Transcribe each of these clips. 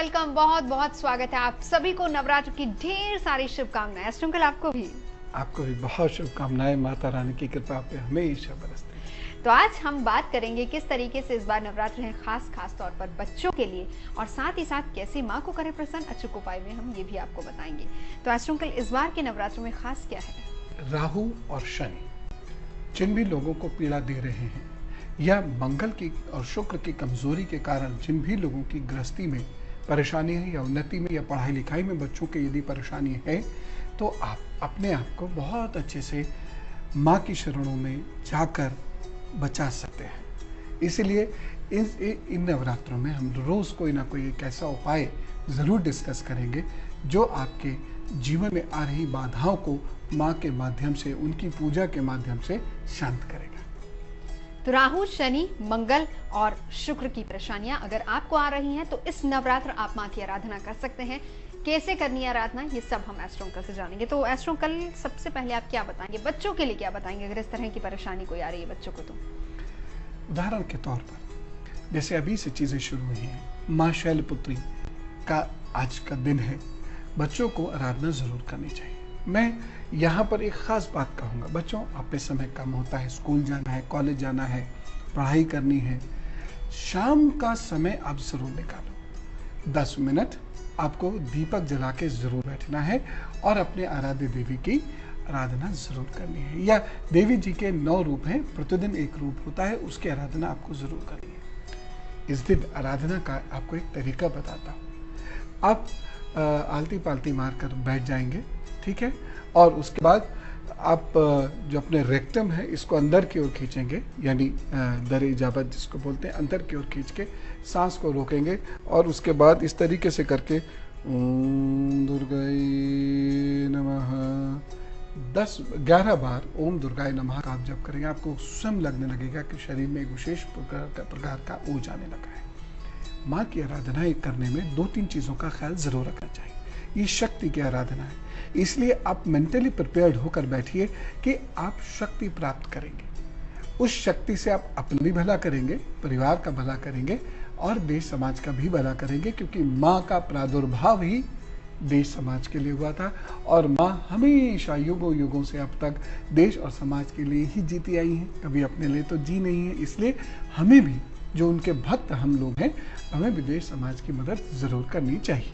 Welcome, बहुत बहुत स्वागत है आप सभी को। नवरात्र की ढेर सारी शुभकामनाएं। अंकल आपको भी बहुत शुभकामनाएं। माता रानी की कृपा आप पे हमेशा बरसती है। तो आज हम बात करेंगे किस तरीके से इस बार नवरात्र है खास तौर पर बच्चों के लिए, और साथ ही साथ कैसे माँ को करें प्रसन्न अचूक उपाय में हम ये भी आपको बताएंगे। तो अंकल, इस बार के नवरात्र में खास क्या है? राहु और शनि जिन भी लोगों को पीड़ा दे रहे हैं, या मंगल की और शुक्र की कमजोरी के कारण जिन भी लोगों की गृहस्थी में परेशानी है, या उन्नति में या पढ़ाई लिखाई में बच्चों के यदि परेशानी है, तो आप अपने आप को बहुत अच्छे से माँ की शरणों में जाकर बचा सकते हैं। इसलिए इन नवरात्रों में हम रोज कोई ना कोई एक ऐसा उपाय जरूर डिस्कस करेंगे जो आपके जीवन में आ रही बाधाओं को माँ के माध्यम से, उनकी पूजा के माध्यम से शांत करेगा। तो राहु, शनि, मंगल और शुक्र की परेशानियां अगर आपको आ रही हैं तो इस नवरात्र आप माँ की आराधना कर सकते हैं। कैसे करनी है आराधना, ये सब हम एस्ट्रो अंकल से जानेंगे। तो एस्ट्रो अंकल, सबसे पहले आप क्या बताएंगे, बच्चों के लिए क्या बताएंगे अगर इस तरह की परेशानी कोई आ रही है बच्चों को? तो उदाहरण के तौर पर जैसे अभी से चीजें शुरू हुई हैं, माँ शैलपुत्री का आज का दिन है, बच्चों को आराधना जरूर करनी चाहिए। मैं यहाँ पर एक खास बात कहूँगा, बच्चों आप पे समय कम होता है, स्कूल जाना है, कॉलेज जाना है, पढ़ाई करनी है, शाम का समय आप जरूर निकालो। 10 मिनट आपको दीपक जला के जरूर बैठना है और अपने आराध्य देवी की आराधना जरूर करनी है। या देवी जी के 9 रूप हैं, प्रतिदिन एक रूप होता है, उसकी आराधना आपको जरूर करनी है। इस दिन आराधना का आपको एक तरीका बताता हूँ। आप आलती पालती मारकर बैठ जाएंगे, ठीक है, और उसके बाद आप जो अपने रेक्टम है इसको अंदर की ओर खींचेंगे, यानी दर इजाबत जिसको बोलते हैं, अंदर की ओर खींच के सांस को रोकेंगे और उसके बाद इस तरीके से करके ओम दुर्गाय नमः 11 बार ओम दुर्गाय नमः का आप जब करेंगे, आपको स्वयं लगने लगेगा कि शरीर में एक विशेष प्रकार का ऊर्जा आने लगा है। माँ की आराधना करने में 2-3 चीजों का ख्याल जरूर रखना चाहिए। ये शक्ति की आराधना है, इसलिए आप मेंटली प्रिपेयर्ड होकर बैठिए कि आप शक्ति प्राप्त करेंगे। उस शक्ति से आप अपना भी भला करेंगे, परिवार का भला करेंगे और देश समाज का भी भला करेंगे, क्योंकि माँ का प्रादुर्भाव ही देश समाज के लिए हुआ था और माँ हमेशा युगों युगों से अब तक देश और समाज के लिए ही जीती आई हैं, कभी अपने लिए तो जी नहीं है। इसलिए हमें भी, जो उनके भक्त हम लोग हैं, हमें भी देश समाज की मदद जरूर करनी चाहिए।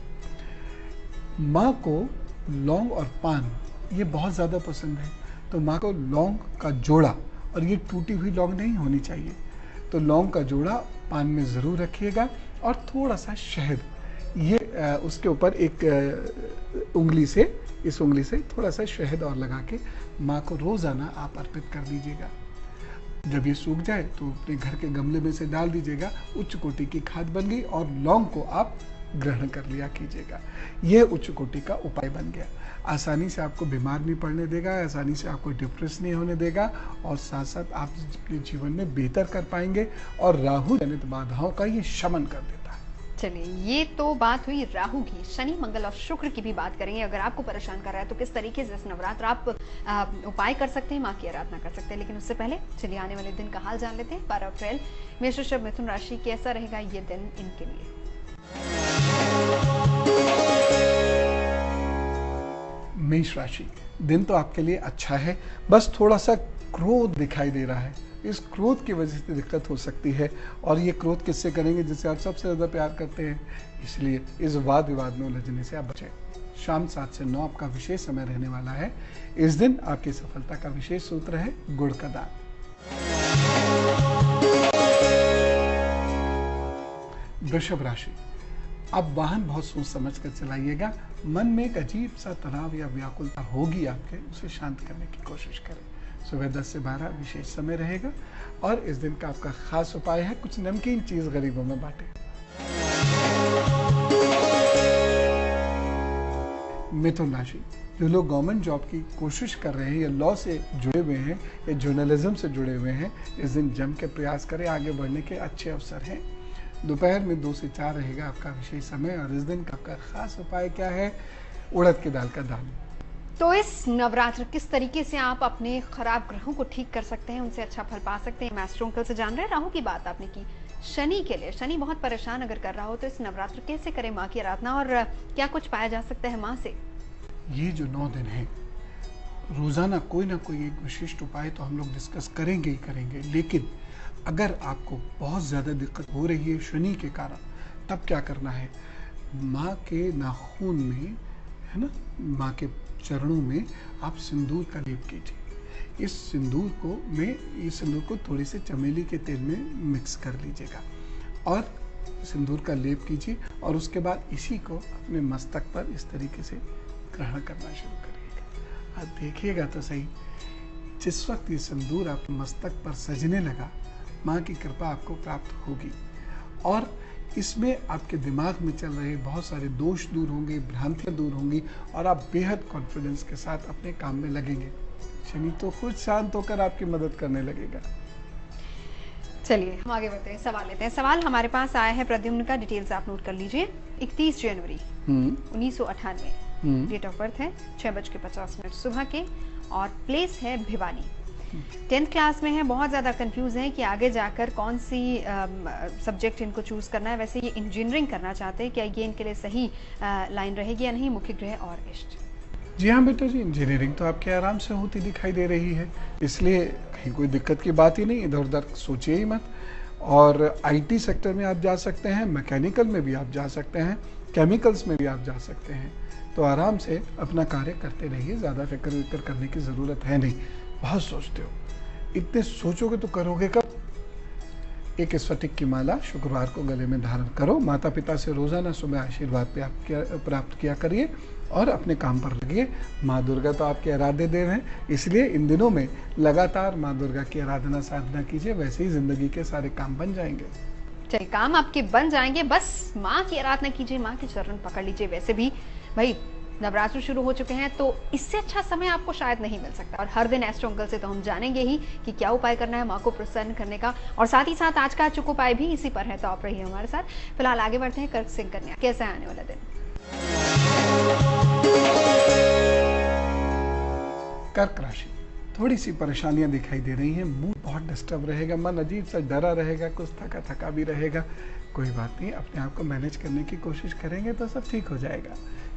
माँ को लौंग और पान ये बहुत ज़्यादा पसंद है, तो माँ को लौंग का जोड़ा, और ये टूटी हुई लौंग नहीं होनी चाहिए, तो लौंग का जोड़ा पान में ज़रूर रखिएगा और थोड़ा सा शहद, ये उसके ऊपर एक उंगली से, इस उंगली से थोड़ा सा शहद और लगा के माँ को रोज़ाना आप अर्पित कर दीजिएगा। जब ये सूख जाए तो अपने घर के गमले में से डाल दीजिएगा, उच्च कोटि की खाद बन गई और लौंग को आप ग्रहण कर लिया कीजिएगा। यह उच्च कोटि का उपाय बन गया, आसानी से आपको बीमार नहीं पड़ने देगा, आसानी से आपको डिप्रेस नहीं होने देगा और साथ साथ आप अपने जीवन में बेहतर कर पाएंगे और राहु जनित बाधाओं का ये शमन कर देता है। चलिए, ये तो बात हुई राहु की। शनि, मंगल और शुक्र की भी बात करेंगे। अगर आपको परेशान कर रहा है तो किस तरीके से इस नवरात्र आप उपाय कर सकते हैं, माँ की आराधना कर सकते हैं। लेकिन उससे पहले चलिए आने वाले दिन का हाल जान लेते हैं। 12 अप्रैल मेष, वृषभ, मिथुन राशि, कैसा रहेगा ये दिन इनके लिए? मेष राशि, दिन तो आपके लिए अच्छा है, बस थोड़ा सा क्रोध दिखाई दे रहा है। इस क्रोध की वजह से दिक्कत हो सकती है, और ये क्रोध किससे करेंगे? जिससे आप सबसे ज्यादा प्यार करते हैं, इसलिए इस वाद विवाद में उलझने से आप बचें। शाम 7 से 9 आपका विशेष समय रहने वाला है। इस दिन आपकी सफलता का विशेष सूत्र है गुड़ का दान। वृषभ राशि, आप वाहन बहुत सोच समझ कर चलाइएगा। मन में एक अजीब सा तनाव या व्याकुलता होगी आपके, उसे शांत करने की कोशिश करें। सुबह 10 से 12 विशेष समय रहेगा और इस दिन का आपका खास उपाय है कुछ नमकीन चीज गरीबों में बांटें। मिथुन राशि, जो लोग गवर्नमेंट जॉब की कोशिश कर रहे हैं या लॉ से जुड़े हुए हैं या जर्नलिज्म से जुड़े हुए हैं, इस दिन जम के प्रयास करें, आगे बढ़ने के अच्छे अवसर हैं। दोपहर में 2 से 4 रहेगा आपका विशेष समय और इस दिन का आपका खास उपाय क्या है? उड़द की दाल का दान। तो इस नवरात्र किस तरीके से आप अपने खराब ग्रहों को ठीक कर सकते हैं, उनसे अच्छा फल पा सकते हैं, एस्ट्रो अंकल से जान रहे हैं। राहु की बात आपने की, शनि के लिए, शनि बहुत परेशान अगर कर रहा हो तो इस नवरात्र कैसे करें माँ की आराधना, और क्या कुछ पाया जा सकता है माँ से? ये जो 9 दिन है, रोजाना कोई ना कोई एक विशिष्ट उपाय तो हम लोग डिस्कस करेंगे ही करेंगे, लेकिन अगर आपको बहुत ज्यादा दिक्कत हो रही है शनि के कारण, तब क्या करना है? माँ के नाखून में, है ना, माँ के चरणों में आप सिंदूर का लेप कीजिए। इस सिंदूर को थोड़ी सी चमेली के तेल में मिक्स कर लीजिएगा और सिंदूर का लेप कीजिए, और उसके बाद इसी को अपने मस्तक पर इस तरीके से ग्रहण करना शुरू करिएगा। आप देखिएगा तो सही, जिस वक्त ये सिंदूर आप मस्तक पर सजने लगा, माँ की कृपा आपको प्राप्त होगी और इसमें आपके दिमाग में चल रहे बहुत सारे दोष दूर होंगे, भ्रांतियां दूर होंगी और आप बेहद कॉन्फिडेंस के साथ अपने काम में लगेंगे। शनि तो खुद शांत होकर आपकी मदद करने लगेगा। चलिए हम आगे बढ़ते हैं, सवाल लेते हैं। सवाल हमारे पास आया है प्रद्युम्न का, डिटेल्स आप नोट कर लीजिए। 31 जनवरी 1998 डेट ऑफ बर्थ है, 6:50 सुबह के, और प्लेस है भिवानी। 10th क्लास में है, बहुत ज़्यादा कंफ्यूज है कि आगे जाकर कौन सी सब्जेक्ट इनको चूज करना है। वैसे ये इंजीनियरिंग करना चाहते हैं, क्या ये इनके लिए सही लाइन रहेगी या नहीं? मुख्य ग्रह और इष्ट। जी हाँ बेटा जी, इंजीनियरिंग तो आपके आराम से होती दिखाई दे रही है, इसलिए कहीं कोई दिक्कत की बात ही नहीं, इधर उधर सोचिए ही मत। और आईटी सेक्टर में आप जा सकते हैं, मैकेनिकल में भी आप जा सकते हैं, केमिकल्स में भी आप जा सकते हैं। तो आराम से अपना कार्य करते रहिए, ज़्यादा फिक्र करने की ज़रूरत है नहीं। बहुत सोचते हो, इतने सोचोगे तो करोगे कब? एक स्फटिक की माला शुक्रवार को गले में धारण करो, माता पिता से रोजाना सुबह आशीर्वाद प्राप्त किया करिए और अपने काम पर लगिए। माँ दुर्गा तो आपके आराध्य देव हैं, इसलिए इन दिनों में लगातार माँ दुर्गा की आराधना साधना कीजिए, वैसे ही जिंदगी के सारे काम बन जाएंगे। चलिए, काम आपके बन जाएंगे, बस माँ की आराधना कीजिए, माँ के चरण पकड़ लीजिए। वैसे भी भाई नवरात्र शुरू हो चुके हैं, तो इससे अच्छा समय आपको शायद नहीं मिल सकता। और हर दिन एस्ट्रो अंकल से तो हम जानेंगे ही कि क्या उपाय करना है माँ को प्रसन्न करने का, और साथ ही साथ आज का अचूक उपाय भी इसी पर है। तो आप रहिए हमारे साथ। फिलहाल आगे बढ़ते हैं। कर्क सिंह कन्या, कैसा है आने वाला दिन? कर्क राशि, थोड़ी सी परेशानियां दिखाई दे रही हैं, मूड बहुत डिस्टर्ब रहेगा, मन अजीब सा डरा रहेगा, कुछ थका थका भी रहेगा। कोई बात नहीं, अपने आप को मैनेज करने की कोशिश करेंगे तो सब ठीक हो जाएगा।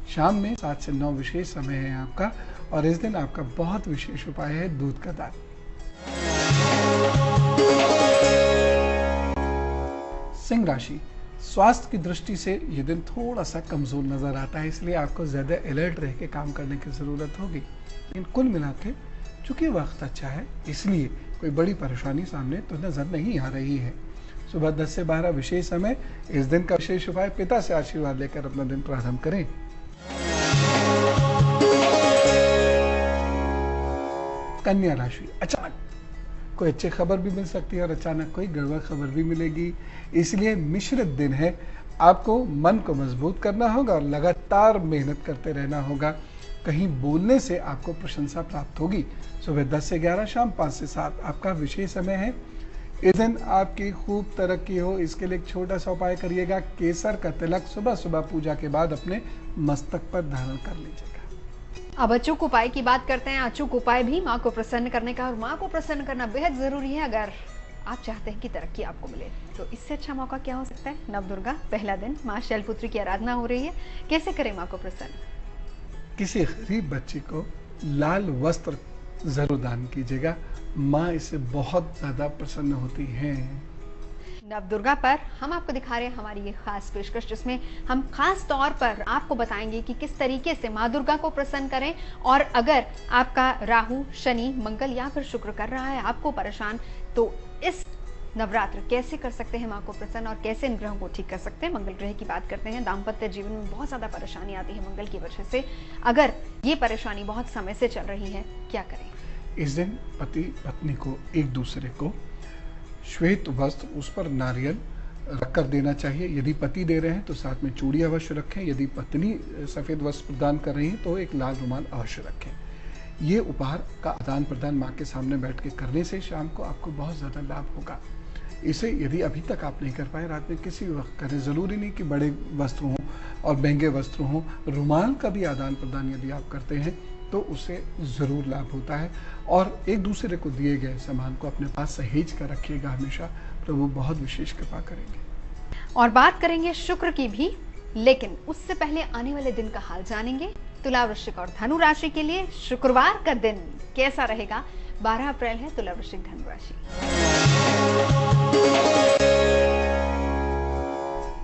शाम में 7 से 9 विशेष समय है आपका, और इस दिन आपका बहुत विशेष उपाय है दूध का दान। सिंह राशि, स्वास्थ्य की दृष्टि से ये दिन थोड़ा सा कमजोर नजर आता है, इसलिए आपको ज्यादा अलर्ट रह के काम करने की जरूरत होगी। लेकिन कुल मिला के चूंकि वक्त अच्छा है, इसलिए कोई बड़ी परेशानी सामने तो नजर नहीं आ रही है। सुबह 10 से 12 विशेष समय, इस दिन का विशेष उपाय पिता से आशीर्वाद लेकर अपना दिन प्रारंभ करें। कन्या राशि, अचानक कोई अच्छी खबर भी मिल सकती है और अचानक कोई गड़बड़ खबर भी मिलेगी, इसलिए मिश्रित दिन है। आपको मन को मजबूत करना होगा और लगातार मेहनत करते रहना होगा। कहीं बोलने से आपको प्रशंसा प्राप्त होगी। सुबह 10 से 11, शाम 5 से 7 आपका विशेष समय है। इस दिन आपकी खूब तरक्की हो, इसके लिए एक छोटा सा उपाय करिएगा। केसर का तिलक सुबह सुबह पूजा के बाद अपने मस्तक पर धारण कर लीजिएगा। अब अचूक उपाय की बात करते हैं। अचूक उपाय भी माँ को प्रसन्न करने का, और माँ को प्रसन्न करना बेहद जरूरी है अगर आप चाहते हैं कि तरक्की आपको मिले। तो इससे अच्छा मौका क्या हो सकता है? नवदुर्गा, पहला दिन, माँ शैलपुत्री की आराधना हो रही है, कैसे करें माँ को प्रसन्न? किसी गरीब बच्चे को लाल वस्त्र जरूर दान कीजिएगा, माँ इससे बहुत ज्यादा प्रसन्न होती हैं। नवदुर्गा पर हम आपको दिखा रहे हैं हमारी ये खास पेशकश, जिसमें हम खास तौर पर आपको बताएंगे कि किस तरीके से माँ दुर्गा को प्रसन्न करें। और अगर आपका राहु, शनि, मंगल या फिर शुक्र कर रहा है आपको परेशान, तो इस नवरात्र कैसे कर सकते हैं माँ को प्रसन्न और कैसे इन ग्रहों को ठीक कर सकते हैं। मंगल ग्रह की बात करते हैं। दाम्पत्य जीवन में बहुत ज्यादा परेशानी आती है मंगल की वजह से। अगर ये परेशानी बहुत समय से चल रही है, क्या करें? इस दिन पति पत्नी को एक दूसरे को श्वेत वस्त्र, उस पर नारियल रख कर देना चाहिए। यदि पति दे रहे हैं तो साथ में चूड़ी अवश्य रखें। यदि पत्नी सफेद वस्त्र प्रदान कर रही है तो एक लाल रुमाल अवश्य रखें। ये उपहार का आदान प्रदान माँ के सामने बैठ के करने से शाम को आपको बहुत ज्यादा लाभ होगा। इसे यदि अभी तक आप नहीं कर पाए, रात में किसी वक्त करें। जरूरी नहीं कि बड़े वस्त्र हों और महंगे वस्त्र हों। रुमाल का भी आदान प्रदान यदि आप करते हैं तो उससे जरूर लाभ होता है। और एक दूसरे को दिए गए सामान को अपने पास सहेज कर रखिएगा हमेशा। प्रभु बहुत विशेष कृपा करेंगे। और बात करेंगे शुक्र की भी, लेकिन उससे पहले आने वाले दिन का हाल जानेंगे। तुला, वृश्चिक और धनु राशि के लिए शुक्रवार का दिन कैसा रहेगा? 12 अप्रैल है तुला, वृश्चिक, धनु राशि।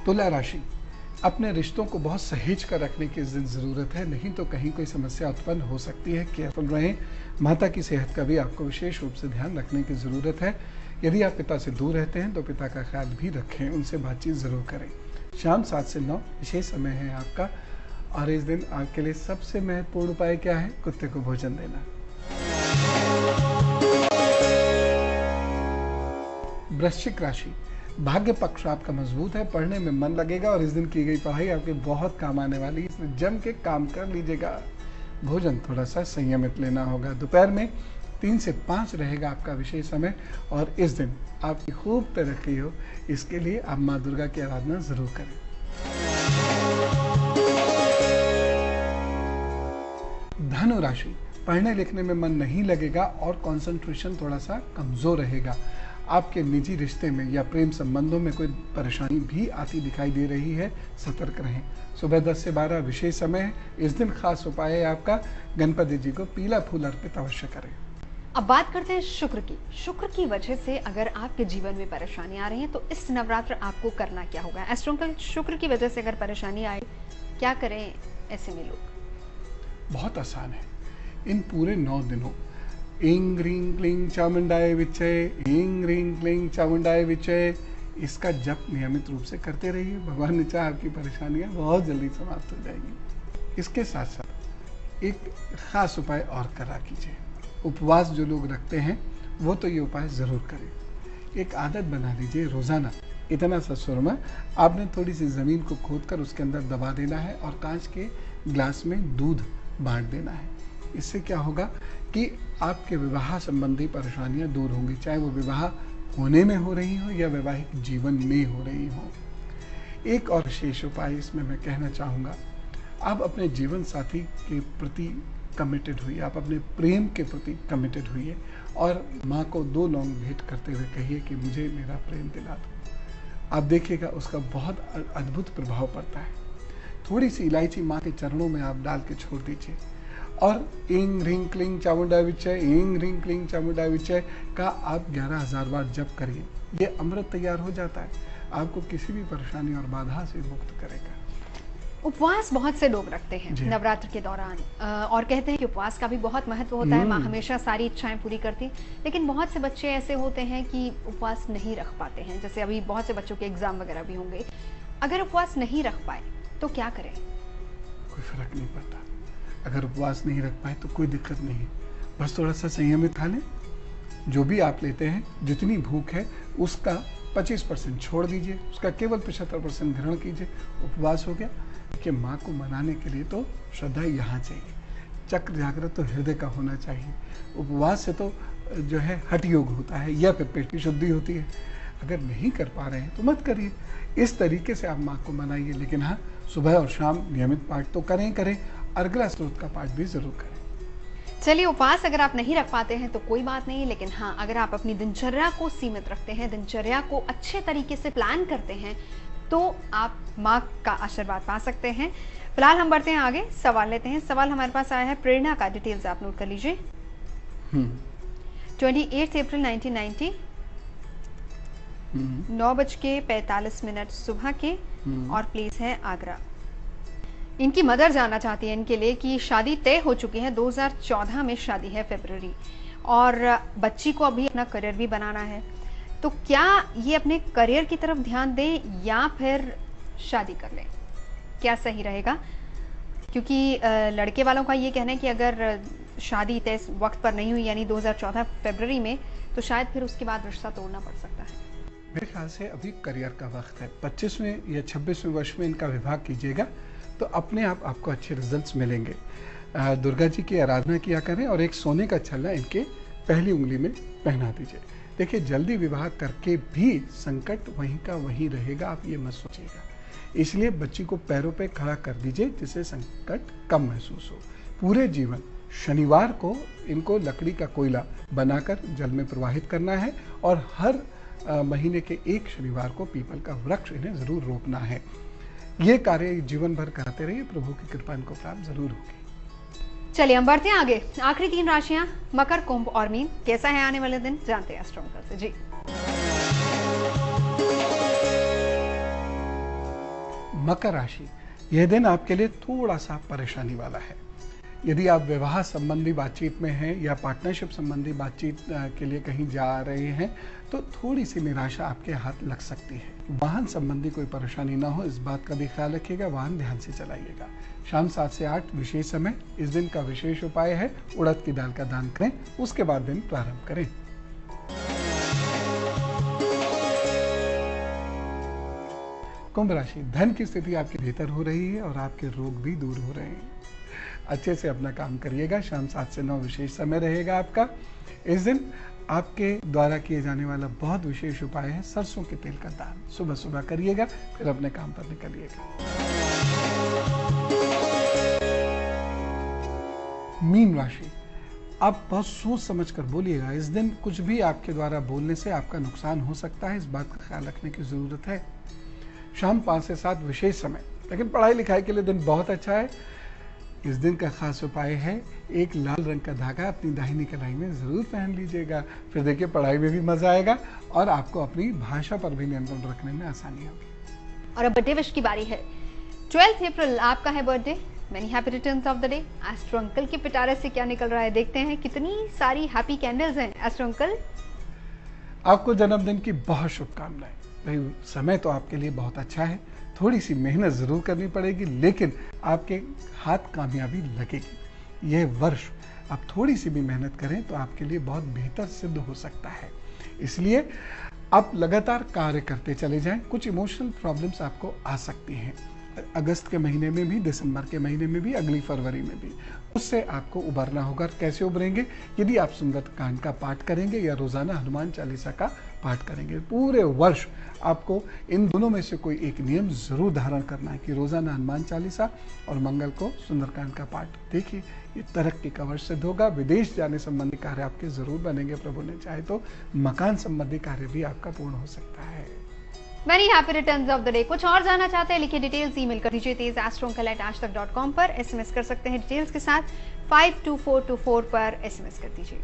तुला राशि, अपने रिश्तों को बहुत सहेज कर रखने की इस दिन जरूरत है, नहीं तो कहीं कोई समस्या उत्पन्न हो सकती है। केयरफुल रहें। माता की सेहत का भी आपको विशेष रूप से ध्यान रखने की जरूरत है। यदि आप पिता से दूर रहते हैं तो पिता का ख्याल भी रखें, उनसे बातचीत जरूर करें। शाम 7 से 9 विशेष समय है आपका, और इस दिन आपके लिए सबसे महत्वपूर्ण उपाय क्या है? कुत्ते को भोजन देना। वृश्चिक राशि, भाग्य पक्ष आपका मजबूत है, पढ़ने में मन लगेगा और इस दिन की गई पढ़ाई आपके बहुत काम आने वाली है, इसलिए जम के काम कर लीजिएगा। भोजन थोड़ा सा संयमित लेना होगा। दोपहर में 3 से 5 रहेगा आपका विशेष समय, और इस दिन आपकी खूब तरक्की हो, इसके लिए आप माँ दुर्गा की आराधना जरूर करें। धनु राशि, पढ़ने लिखने में मन नहीं लगेगा और कंसंट्रेशन थोड़ा सा कमजोर रहेगा। आपके निजी रिश्ते में या प्रेम संबंधों में कोई परेशानी भी आती दिखाई दे रही है, सतर्क रहें। सुबह 10 से 12 विशेष समय है। इस दिन खास उपाय है आपका, गणपति जी को पीला फूल अर्पित अवश्य करें। अब बात करते हैं शुक्र की। शुक्र की वजह से अगर आपके जीवन में परेशानी आ रही है तो इस नवरात्र आपको करना क्या होगा? एस्ट्रोनॉमिकल शुक्र की वजह से अगर परेशानी आए, क्या करें ऐसे में लोग? बहुत आसान है। इन पूरे 9 दिनों इंग ह्रीं क्लीं चामुंडाय विच्चे, इंग ह्रीं क्लीं चामुंडाय विच्चे, इसका जप नियमित रूप से करते रहिए। भगवान ने चाहा आपकी परेशानियां बहुत जल्दी समाप्त हो जाएंगी। इसके साथ साथ एक खास उपाय और करा कीजिए। उपवास जो लोग रखते हैं वो तो ये उपाय जरूर करें। एक आदत बना लीजिए, रोजाना इतना सा सुरमा आपने थोड़ी सी जमीन को खोदकर उसके अंदर दबा देना है और कांच के ग्लास में दूध बांट देना है। इससे क्या होगा कि आपके विवाह संबंधी परेशानियां दूर होंगी, चाहे वो विवाह होने में हो रही हो या वैवाहिक जीवन में हो रही हो। एक और विशेष उपाय इसमें मैं कहना चाहूँगा, आप अपने जीवन साथी के प्रति कमिटेड हुई, आप अपने प्रेम के प्रति कमिटेड हुई और माँ को 2 लौंग भेंट करते हुए कहिए कि मुझे मेरा प्रेम दिला दो। आप देखिएगा उसका बहुत अद्भुत प्रभाव पड़ता है। थोड़ी सी इलायची माँ के चरणों में आप डाल के छोड़ दीजिए और इंग ह्रीं क्लीं चामुंडाय विच्चे, इंग ह्रीं क्लीं चामुंडाय विच्चे का आप 11,000 बार जप करिए। ये अमृत तैयार हो जाता है, आपको किसी भी परेशानी और बाधा से मुक्त करेगा। उपवास बहुत से लोग रखते हैं नवरात्र के दौरान, और कहते हैं कि उपवास का भी बहुत महत्व होता है, माँ हमेशा सारी इच्छाएं पूरी करती। लेकिन बहुत से बच्चे ऐसे होते हैं कि उपवास नहीं रख पाते हैं, जैसे अभी बहुत से बच्चों के एग्जाम वगैरह भी होंगे। अगर उपवास नहीं रख पाए तो क्या करें? कोई फर्क नहीं पड़ता। अगर उपवास नहीं रख पाए तो कोई दिक्कत नहीं, बस थोड़ा सा संयमित खा लें। जो भी आप लेते हैं, जितनी भूख है उसका 25% छोड़ दीजिए, उसका केवल 75% ग्रहण कीजिए। उपवास हो गया। कि माँ को मनाने के लिए तो श्रद्धा यहाँ चाहिए, चक्र जागृत तो हृदय का होना चाहिए। उपवास से तो जो है हठ योग होता है या फिर पेट की शुद्धि होती है। अगर नहीं कर पा रहे हैं तो मत करिए। इस तरीके से आप माँ को मनाइए, लेकिन हाँ, सुबह और शाम नियमित पाठ तो करें। अर्गला स्त्रोत का पाठ भी जरूर करें। चलिए, उपवास अगर आप नहीं रख पाते हैं तो कोई बात नहीं, लेकिन हाँ, अगर आप अपनी दिनचर्या को सीमित रखते हैं, दिनचर्या को अच्छे तरीके से प्लान करते हैं, तो आप माँ का आशीर्वाद पा सकते हैं। फिलहाल हम बढ़ते हैं आगे, सवाल लेते हैं। सवाल हमारे पास आया है प्रेरणा का, डिटेल्स आप नोट कर लीजिए। 28 अप्रैल 1990, 9:45 सुबह के, और प्लेस है आगरा। इनकी मदर जानना चाहती है इनके लिए कि शादी तय हो चुकी है, 2014 में शादी है, फरवरी, और बच्ची को अभी अपना करियर भी बनाना है। तो क्या ये अपने करियर की तरफ ध्यान दें या फिर शादी कर लें? क्या सही रहेगा? क्योंकि लड़के वालों का ये कहना है कि अगर शादी तय वक्त पर नहीं हुई, यानी 2014 फरवरी में, तो शायद फिर उसके बाद रिश्ता तोड़ना पड़ सकता है। मेरे ख्याल से अभी करियर का वक्त है। 25वें या 26वें वर्ष में इनका विवाह कीजिएगा तो अपने आप आपको अच्छे रिजल्ट्स मिलेंगे। दुर्गा जी की आराधना किया करें और एक सोने का छल्ला इनके पहली उंगली में पहना दीजिए। देखिए, जल्दी विवाह करके भी संकट वहीं का वहीं रहेगा, आप ये मत सोचिएगा। इसलिए बच्ची को पैरों पे खड़ा कर दीजिए जिससे संकट कम महसूस हो। पूरे जीवन शनिवार को इनको लकड़ी का कोयला बनाकर जल में प्रवाहित करना है और हर महीने के एक शनिवार को पीपल का वृक्ष इन्हें जरूर रोपना है। ये कार्य जीवन भर करते रहिए, प्रभु की कृपा इनको प्राप्त जरूर होगी। चलिए हम बढ़ते हैं आगे। आखिरी 3 राशियां मकर, कुंभ और मीन, कैसा है आने वाले दिन, जानते हैं एस्ट्रो अंकल से। जी मकर राशि, यह दिन आपके लिए थोड़ा सा परेशानी वाला है। यदि आप विवाह संबंधी बातचीत में हैं या पार्टनरशिप संबंधी बातचीत के लिए कहीं जा रहे हैं तो थोड़ी सी निराशा आपके हाथ लग सकती है। वाहन संबंधी कोई परेशानी ना हो, इस बात का भी ख्याल रखिएगा। वाहन ध्यान से चलाइएगा। शाम 7 से 8 विशेष समय। इस दिन का विशेष उपाय है उड़द की दाल का दान करें, उसके बाद दिन प्रारंभ करें। कुंभ राशि, धन की स्थिति आपकी बेहतर हो रही है और आपके रोग भी दूर हो रहे हैं। अच्छे से अपना काम करिएगा। शाम 7 से 9 विशेष समय रहेगा आपका। इस दिन आपके द्वारा किए जाने वाला बहुत विशेष उपाय है सरसों के तेल का दान। सुबह सुबह करिएगा, फिर अपने काम पर निकलिएगा। मीन राशि, आप बहुत सोच समझ कर बोलिएगा। इस दिन कुछ भी आपके द्वारा बोलने से आपका नुकसान हो सकता है, इस बात का ख्याल रखने की जरूरत है। शाम 5 से 7 विशेष समय, लेकिन पढ़ाई लिखाई के लिए दिन बहुत अच्छा है। इस दिन का खास उपाय है एक लाल रंग का धागा अपनी दाहिनी कलाई में जरूर पहन लीजिएगा। फिर देखिए पढ़ाई में भी मजा आएगा और आपको अपनी भाषा पर भी नियंत्रण रखने में आसानी होगी। और अब बर्थडे विश की बारी है। 12 अप्रैल आपका है birthday. Many happy returns of the day. Astro uncle के पिटारे से क्या निकल रहा है, देखते हैं। कितनी सारी हैप्पी कैंडल्स हैं एस्ट्रो अंकल। आपको जन्मदिन की बहुत शुभकामनाएं। भाई समय तो आपके लिए बहुत अच्छा है, थोड़ी सी मेहनत जरूर करनी पड़ेगी, लेकिन आपके हाथ कामयाबी लगेगी। यह वर्ष आप थोड़ी सी भी मेहनत करें तो आपके लिए बहुत बेहतर सिद्ध हो सकता है। इसलिए आप लगातार कार्य करते चले जाएं। कुछ इमोशनल प्रॉब्लम्स आपको आ सकती हैं अगस्त के महीने में भी, दिसंबर के महीने में भी, अगली फरवरी में भी। उससे आपको उबरना होगा। कैसे उबरेंगे? यदि आप सुंदरकांड का पाठ करेंगे या रोजाना हनुमान चालीसा का पाठ करेंगे। पूरे वर्ष आपको इन दोनों में से कोई एक नियम जरूर धारण करना है कि रोजाना हनुमान चालीसा और मंगल को सुंदरकांड का पाठ। देखिए ये तरक्की का वर्ष सिद्ध होगा। विदेश जाने संबंधी कार्य आपके जरूर बनेंगे। प्रभु ने चाहे तो मकान संबंधी कार्य भी आपका पूर्ण हो सकता है। Many happy returns of the day. कुछ और जानना चाहते हैं, लिखिए डिटेल्स, ईमेल कर दीजिए tejas@aajtak.com पर। एसएमएस कर सकते हैं डिटेल्स के साथ 52424 पर एसएमएस कर दीजिए।